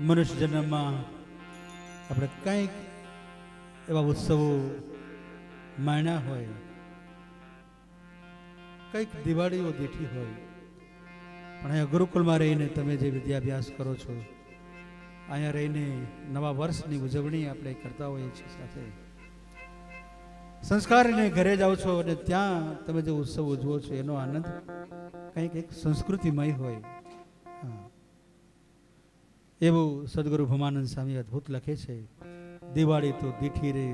મનુષ્ય જન્મમાં આપણે કંઈક એવા ઉત્સવો માણ્યા હોય, કંઈક દિવાળીઓ દીઠી હોય, પણ અહીંયા ગુરુકુળમાં રહીને તમે જે વિદ્યાભ્યાસ કરો છો, અહીંયા રહીને નવા વર્ષની ઉજવણી આપણે કરતા હોઈએ છીએ, સાથે સંસ્કારીને ઘરે જાઓ છો અને ત્યાં તમે જે ઉત્સવ ઉજવો છો એનો આનંદ કંઈક એક સંસ્કૃતિમય હોય. એવું સદગુરુ ભમાનંદ સ્વામી અદ્ભુત લખે છે. દિવાળી તો દીઠી રે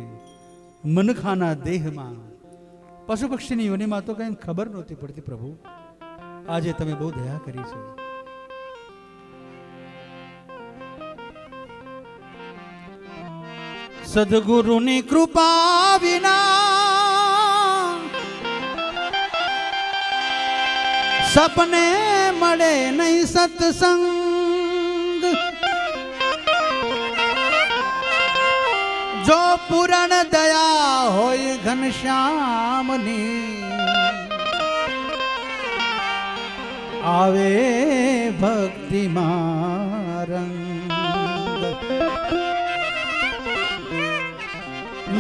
મનખાના દેહમાં, પશુ પક્ષીની યોનિમાં તો કંઈ ખબર નહોતી પડતી. પ્રભુ આજે તમે બહુ દયા કરી છે. સદગુરુની કૃપા વિના સપને મળે નહીં સત્સંગ. જો પૂરણ દયા હોય ઘનશ્યામની, આવે ભક્તિમાં રંગ.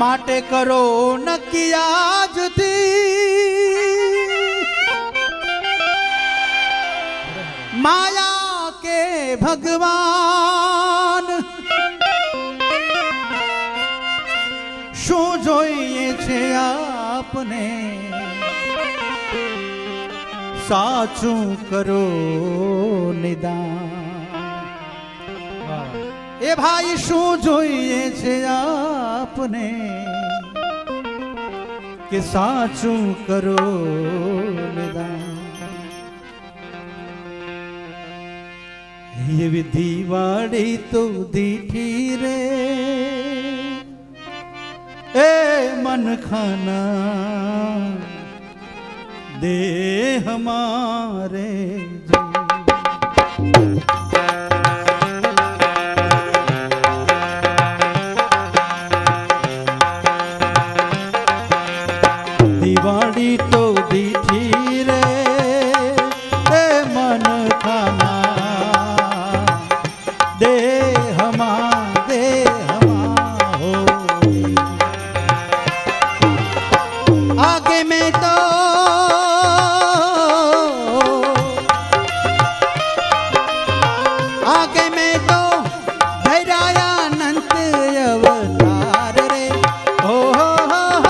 માટે કરો નક્કી આજથી, માયા કે ભગવાન શું જોઈએ છે આપને, સાચું કરો નિદાન. એ ભાઈ શું જોઈએ છે આપને, કે સાચું કરો નિદાન. એવી દિવાળી તો દીઠી રે એ મન ખાના દેહ મારે. દિવાળી તો દીઠી રે એ મન ખાના દેહમાં દેહમાં હો. आगे में तो आगे में तो भैरायानंद अवतार रे. हो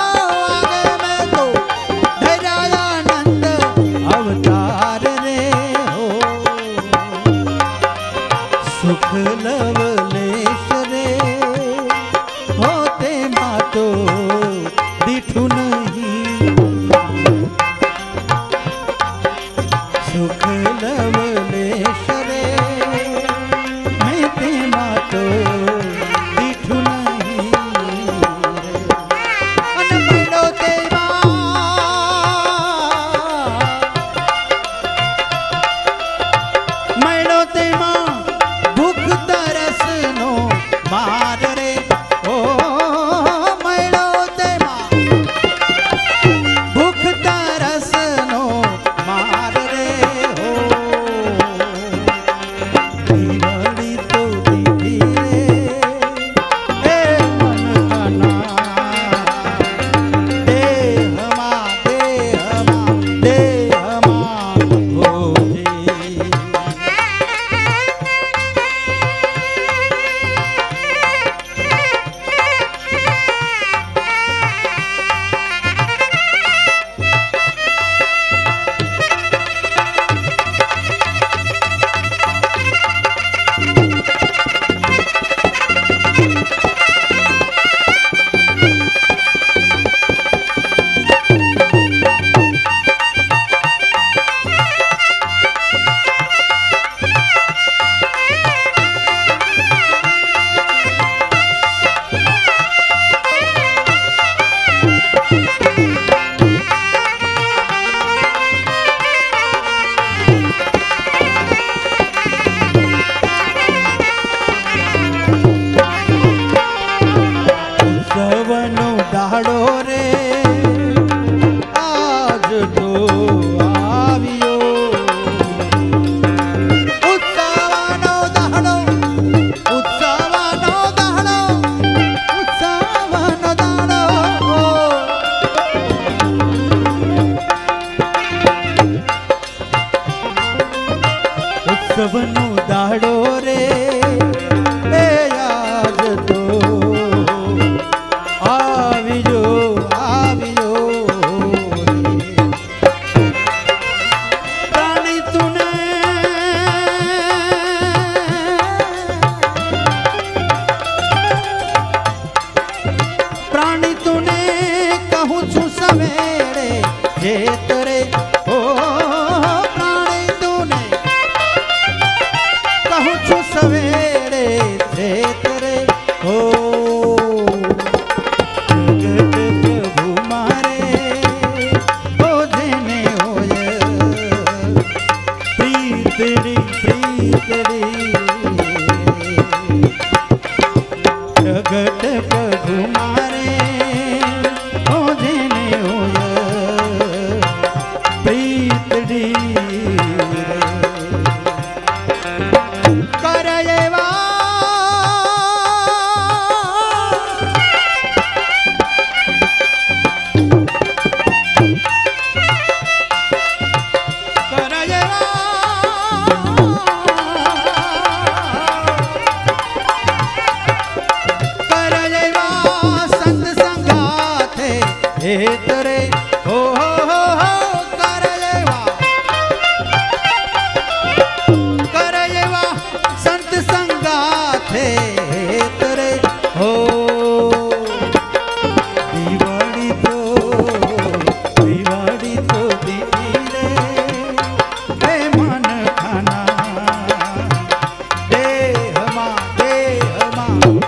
आगे में तो भैरायानंद अवतार रे. हो सुख लवलेश रे होते मातो દીઠું નહીં, સુખ લવલેશ રે મેં તેમાં તો દીઠું નહીં. અને મળ્યો તેમાં ભૂખ તરસનો માર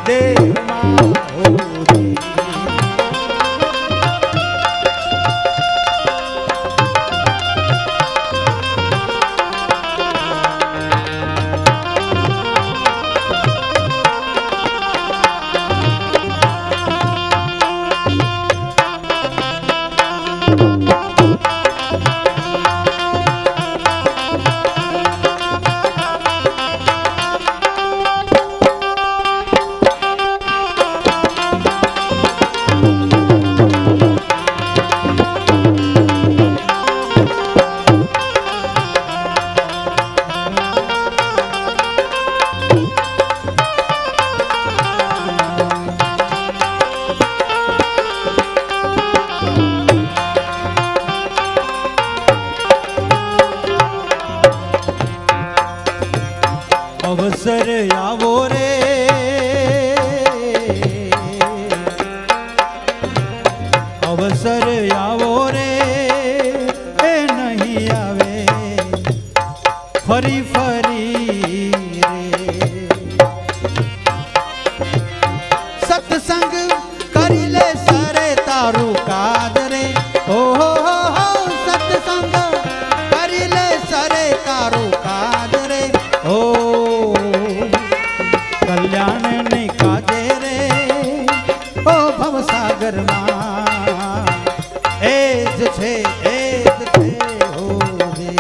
દેહમાં હોરી. અવસર આવો રે, અવસર આવો રે, એ નહીં આવે ફરી ફરી રે. સત્સંગ કરી લે સરે તારું કાજ રે. ઓહો સત્સંગ કરી લે સરે તારું કાજ રે. ઓ કલ્યાણ ને કાજે રે, ઓ ભવસાગરમાં એ જ છે, એ જ છે હો રે.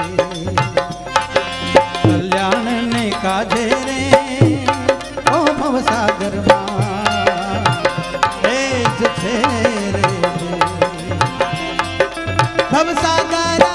કલ્યાણ ને કાજે રે, ઓ ભવસાગરમાં એ જ છે રે. ભવસાગરા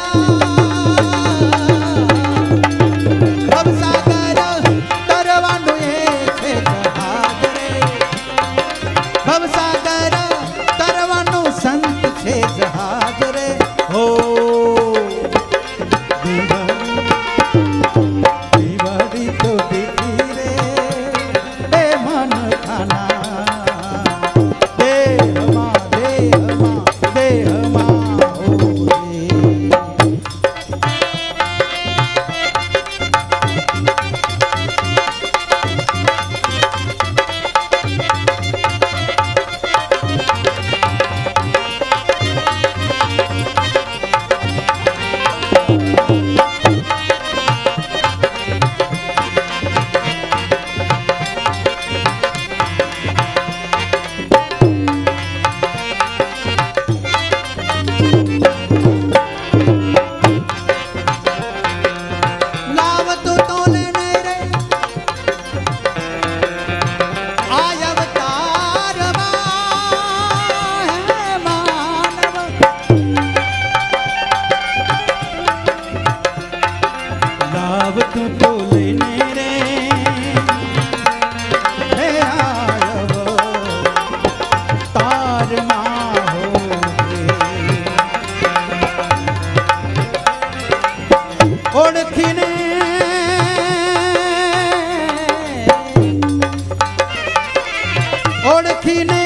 ઓળખીને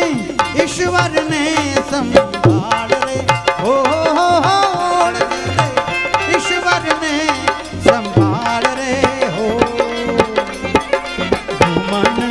ઈશ્વરને સંભાળ રે. ઓળખીને ઈશ્વરને સંભાળ રે. હો મન